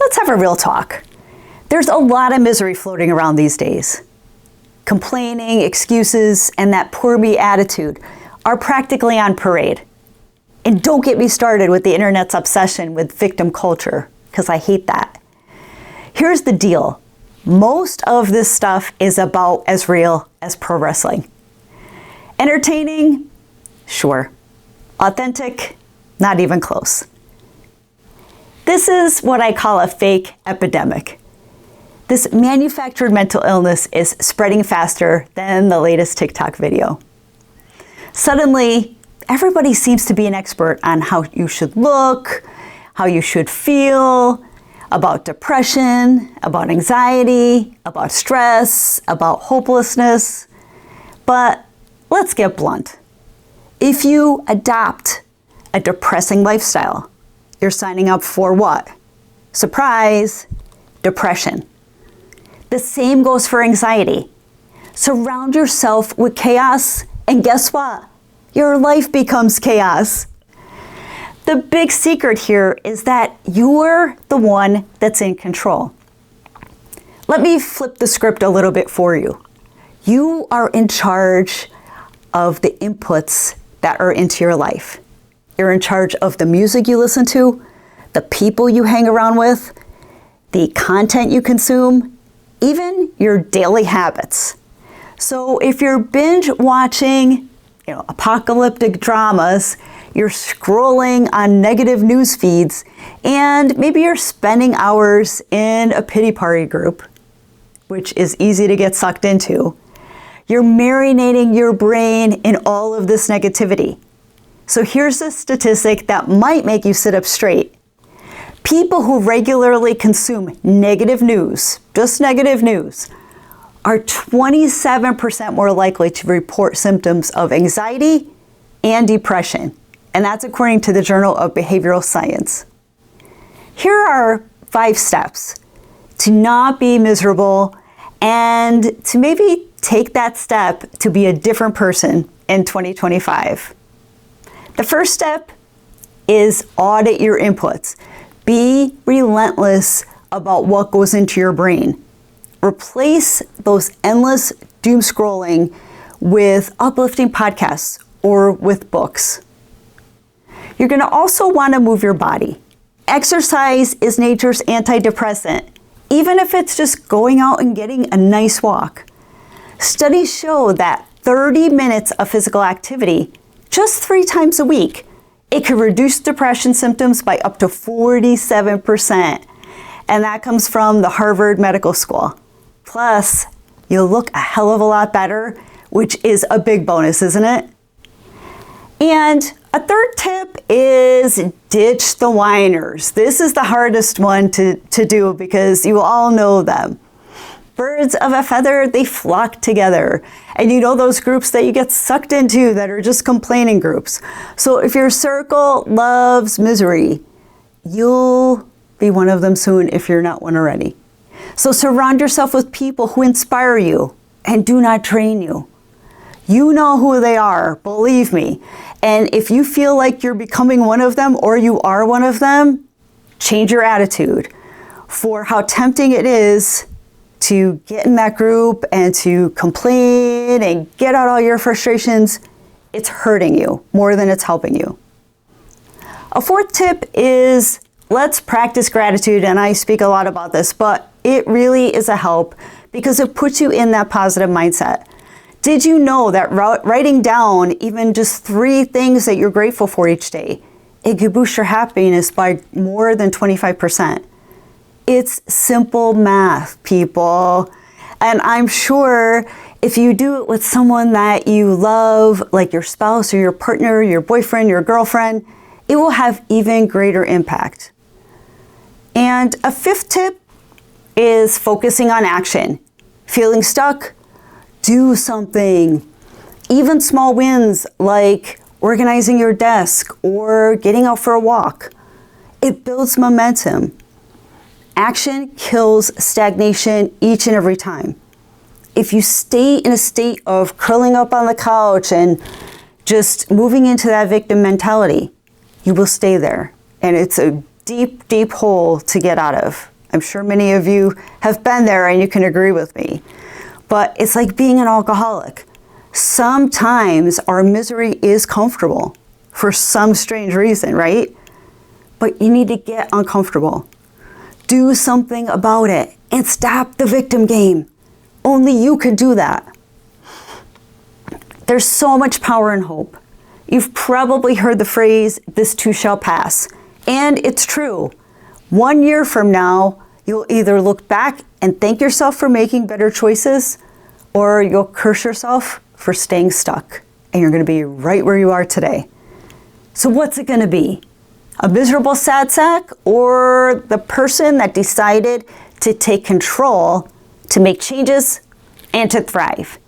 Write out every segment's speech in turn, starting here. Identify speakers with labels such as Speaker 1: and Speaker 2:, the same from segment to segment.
Speaker 1: let's have a real talk. There's a lot of misery floating around these days. Complaining, excuses, and that poor me attitude are practically on parade. And don't get me started with the internet's obsession with victim culture, because I hate that. Here's the deal. Most of this stuff is about as real as pro wrestling. Entertaining? Sure. Authentic? Not even close. This is what I call a fake epidemic. This manufactured mental illness is spreading faster than the latest TikTok video. Suddenly, everybody seems to be an expert on how you should look, how you should feel, about depression, about anxiety, about stress, about hopelessness. But let's get blunt. If you adopt a depressing lifestyle, you're signing up for what? Surprise, depression. The same goes for anxiety. Surround yourself with chaos, and guess what? Your life becomes chaos. The big secret here is that you're the one that's in control. Let me flip the script a little bit for you. You are in charge of the inputs that are into your life. You're in charge of the music you listen to, the people you hang around with, the content you consume, even your daily habits. So if you're binge watching, apocalyptic dramas, you're scrolling on negative news feeds, and maybe you're spending hours in a pity party group, which is easy to get sucked into, you're marinating your brain in all of this negativity. So here's a statistic that might make you sit up straight. People who regularly consume negative news, just negative news, are 27% more likely to report symptoms of anxiety and depression. And that's according to the Journal of Behavioral Science. Here are 5 steps to not be miserable and to maybe take that step to be a different person in 2025. The first step is audit your inputs. Be relentless about what goes into your brain. Replace those endless doom scrolling with uplifting podcasts or with books. You're going to also want to move your body. Exercise is nature's antidepressant, even if it's just going out and getting a nice walk. Studies show that 30 minutes of physical activity, just 3 times a week, it could reduce depression symptoms by up to 47%. And that comes from the Harvard Medical School. Plus, you'll look a hell of a lot better, which is a big bonus, isn't it? And a third tip is ditch the whiners. This is the hardest one to do because you all know them. Birds of a feather, they flock together. And you know those groups that you get sucked into that are just complaining groups. So if your circle loves misery, you'll be one of them soon if you're not one already. So surround yourself with people who inspire you and do not drain you. You know who they are, believe me. And if you feel like you're becoming one of them or you are one of them, change your attitude. For how tempting it is to get in that group and to complain and get out all your frustrations, it's hurting you more than it's helping you. A fourth tip is let's practice gratitude, and I speak a lot about this, but it really is a help because it puts you in that positive mindset. Did you know that writing down even just 3 things that you're grateful for each day, it could boost your happiness by more than 25%? It's simple math, people. And I'm sure if you do it with someone that you love, like your spouse or your partner, your boyfriend, your girlfriend, it will have even greater impact. And a 5th tip is focusing on action. Feeling stuck? Do something. Even small wins like organizing your desk or getting out for a walk. It builds momentum. Action kills stagnation each and every time. If you stay in a state of curling up on the couch and just moving into that victim mentality, you will stay there. And it's a deep, deep hole to get out of. I'm sure many of you have been there and you can agree with me. But it's like being an alcoholic. Sometimes our misery is comfortable for some strange reason, right? But you need to get uncomfortable. Do something about it and stop the victim game. Only you can do that. There's so much power and hope. You've probably heard the phrase, "this too shall pass." And it's true. 1 year from now, you'll either look back and thank yourself for making better choices, or you'll curse yourself for staying stuck. And you're going to be right where you are today. So what's it going to be? A miserable sad sack, or the person that decided to take control, to make changes, and to thrive?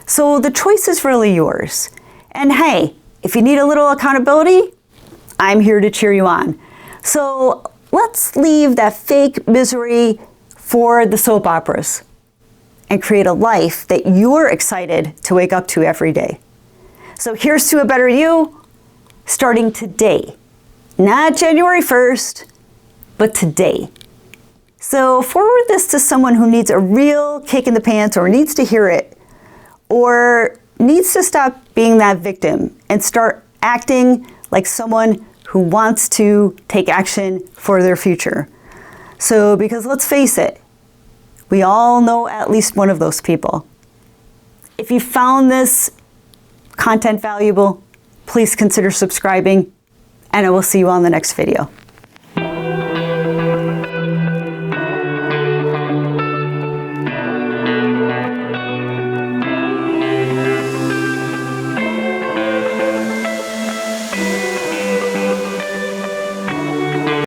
Speaker 1: So the choice is really yours. And hey, if you need a little accountability, I'm here to cheer you on. So let's leave that fake misery for the soap operas and create a life that you're excited to wake up to every day. So here's to a better you, starting today. Not January 1st, but today. So forward this to someone who needs a real kick in the pants, or needs to hear it, or needs to stop being that victim and start acting like someone who wants to take action for their future. So, because let's face it, we all know at least one of those people. If you found this content valuable, please consider subscribing, and I will see you on the next video.